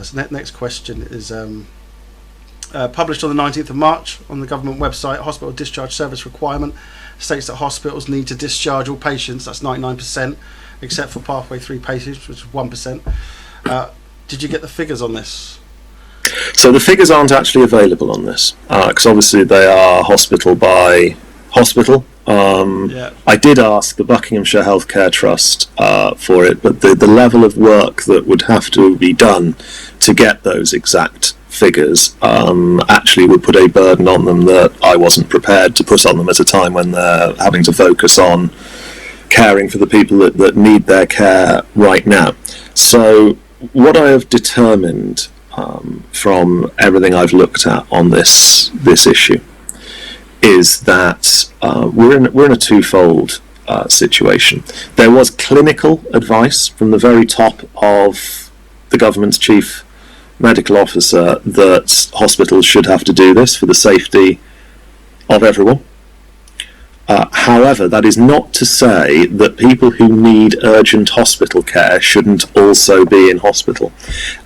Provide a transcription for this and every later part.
So next question is published on the 19th of March on the government website. Hospital Discharge Service Requirement states that hospitals need to discharge all patients, that's 99%, except for pathway 3 patients, which is 1%. Did you get the figures on this? So the figures aren't actually available on this, because obviously they are hospital by hospital. I did ask the Buckinghamshire Healthcare Trust for it, but the level of work that would have to be done to get those exact figures actually would put a burden on them that I wasn't prepared to put on them at a time when they're having to focus on caring for the people that need their care right now. So what I have determined from everything I've looked at on this issue is that we're in a twofold situation. There was clinical advice from the very top of the government's chief medical officer that hospitals should have to do this for the safety of everyone. However, that is not to say that people who need urgent hospital care shouldn't also be in hospital.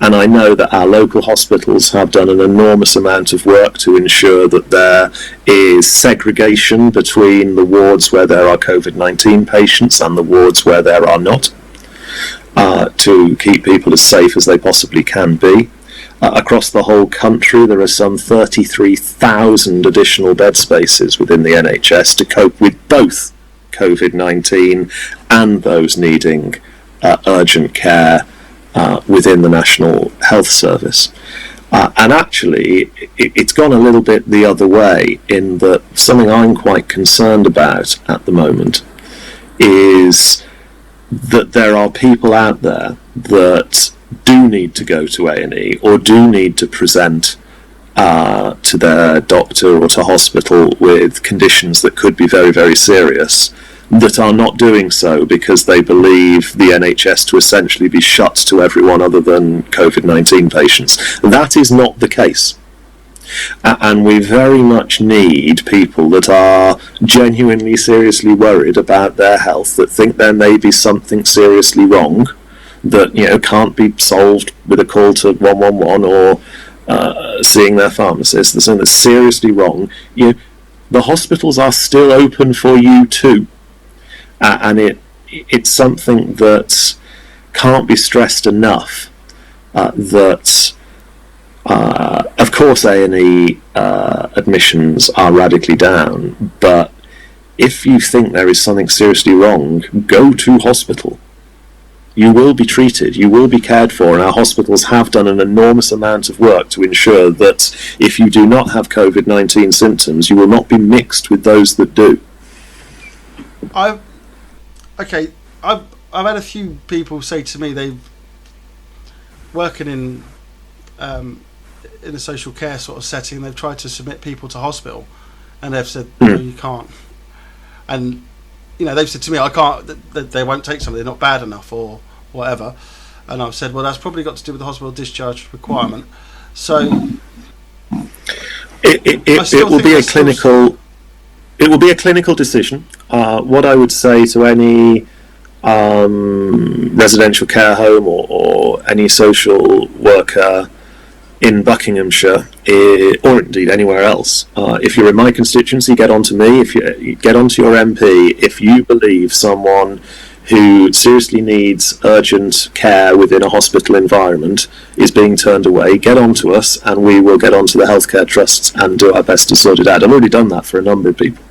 And I know that our local hospitals have done an enormous amount of work to ensure that there is segregation between the wards where there are COVID-19 patients and the wards where there are not, to keep people as safe as they possibly can be. Across the whole country, there are some 33,000 additional bed spaces within the NHS to cope with both COVID-19 and those needing urgent care within the National Health Service. And actually, it's gone a little bit the other way, in that something I'm quite concerned about at the moment is that there are people out there that do need to go to A&E or do need to present to their doctor or to hospital with conditions that could be very, very serious, that are not doing so because they believe the NHS to essentially be shut to everyone other than COVID-19 patients. That is not the case. And we very much need people that are genuinely seriously worried about their health, that think there may be something seriously wrong, that can't be solved with a call to 111 or seeing their pharmacist. There's something that's seriously wrong. The hospitals are still open for you too, and it's something that can't be stressed enough. That of course A&E admissions are radically down, but if you think there is something seriously wrong, go to hospital. You will be treated, you will be cared for, and our hospitals have done an enormous amount of work to ensure that if you do not have COVID-19 symptoms, you will not be mixed with those that do. I've had a few people say to me they've working in a social care sort of setting, they've tried to submit people to hospital, and they've said, no, you can't. And they've said to me, I can't, that they won't take somebody, they're not bad enough or whatever. And I've said, well, that's probably got to do with the hospital discharge requirement. So it will be a clinical. It will be a clinical decision. What I would say to any residential care home or any social worker in Buckinghamshire, or indeed anywhere else, if you're in my constituency, get on to me. If you get onto your MP, if you believe someone who seriously needs urgent care within a hospital environment is being turned away, get on to us, and we will get on to the healthcare trusts and do our best to sort it out. I've already done that for a number of people.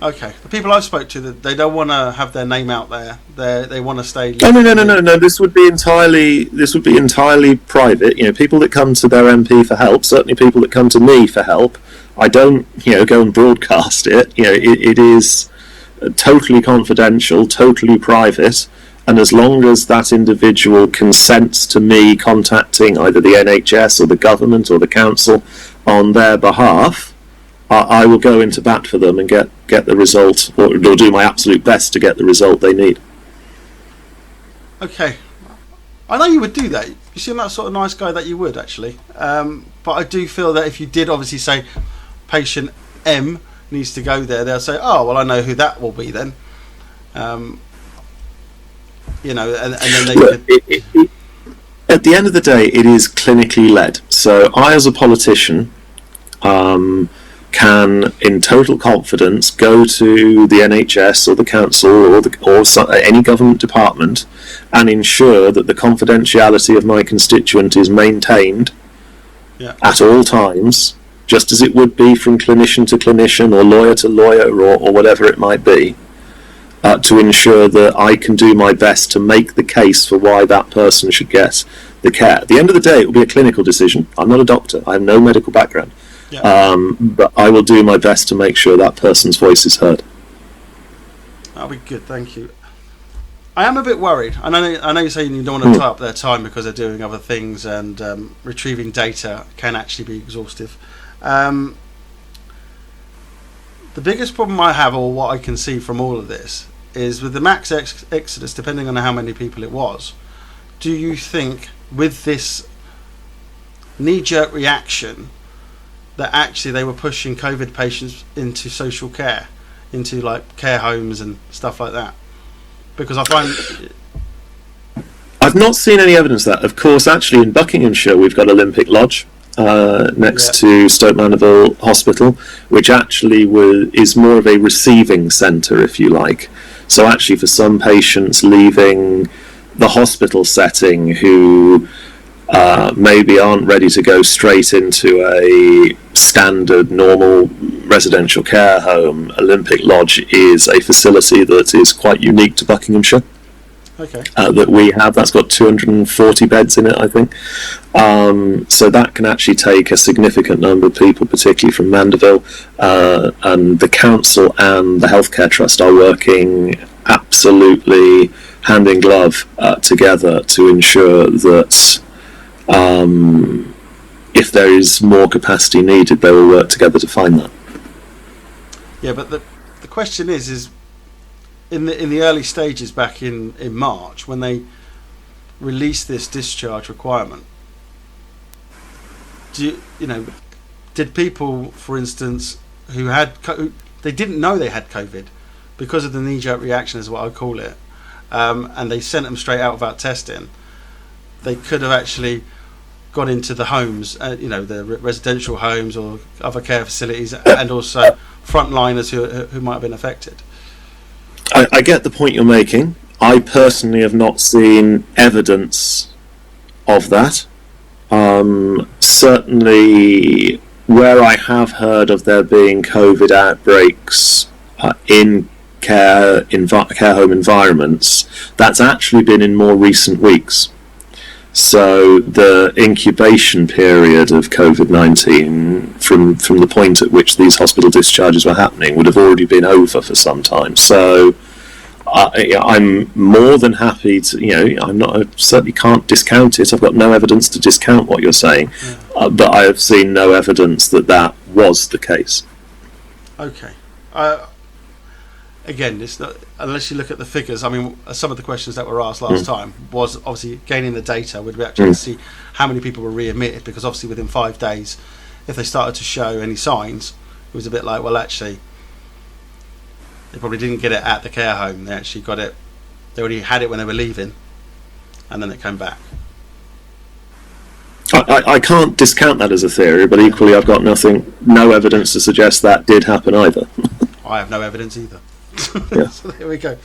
Okay, the people I've spoke to, they don't want to have their name out there. They want to stay. No. This would be entirely private. People that come to their MP for help, certainly people that come to me for help, I don't go and broadcast it. It is totally confidential, totally private, and as long as that individual consents to me contacting either the NHS or the government or the council on their behalf, I will go into bat for them and get the result, or do my absolute best to get the result they need. Okay. I know you would do that. You seem that sort of nice guy that you would, actually. But I do feel that if you did obviously say patient M needs to go there, they'll say, oh, well, I know who that will be then. And then they could... at the end of the day, it is clinically led. So I, as a politician, can, in total confidence, go to the NHS or the council or any government department and ensure that the confidentiality of my constituent is maintained at all times, just as it would be from clinician to clinician or lawyer to lawyer or whatever it might be, to ensure that I can do my best to make the case for why that person should get the care. At the end of the day, it will be a clinical decision. I'm not a doctor. I have no medical background. But I will do my best to make sure that person's voice is heard. That'll be good, thank you. I am a bit worried. I know you're saying you don't want to tie up their time because they're doing other things, and retrieving data can actually be exhaustive. The biggest problem I have, or what I can see from all of this, is with the max exodus, depending on how many people it was, do you think with this knee-jerk reaction that actually they were pushing COVID patients into social care, into like care homes and stuff like that? Because I find... I've not seen any evidence of that. Of course, actually in Buckinghamshire we've got Olympic Lodge next to Stoke Mandeville Hospital, which actually is more of a receiving centre, if you like. So actually for some patients leaving the hospital setting who maybe aren't ready to go straight into a standard normal residential care home, Olympic Lodge is a facility that is quite unique to Buckinghamshire. Okay. That we have. That's got 240 beds in it, I think. So that can actually take a significant number of people, particularly from Mandeville. And the council and the healthcare trust are working absolutely hand in glove together to ensure that if there is more capacity needed, they will work together to find that. Yeah, but the question is in the early stages back in March, when they released this discharge requirement, did people, for instance, who they didn't know they had COVID because of the knee-jerk reaction, is what I call it, and they sent them straight out without testing, they could have actually got into the homes, the residential homes or other care facilities, and also frontliners who might have been affected. I get the point you're making. I personally have not seen evidence of that. Certainly, where I have heard of there being COVID outbreaks in care home environments, that's actually been in more recent weeks. So the incubation period of COVID-19 from the point at which these hospital discharges were happening would have already been over for some time. So I'm more than happy to, I certainly can't discount it. I've got no evidence to discount what you're saying, but I have seen no evidence that was the case. Okay. Again, it's not, unless you look at the figures. I mean, some of the questions that were asked last time was obviously gaining the data. Would we actually see how many people were readmitted? Because obviously within 5 days, if they started to show any signs, it was a bit like, well, actually, they probably didn't get it at the care home. They actually got it. They already had it when they were leaving, and then it came back. I can't discount that as a theory, but equally, I've got no evidence to suggest that did happen either. I have no evidence either. Yeah. So there we go.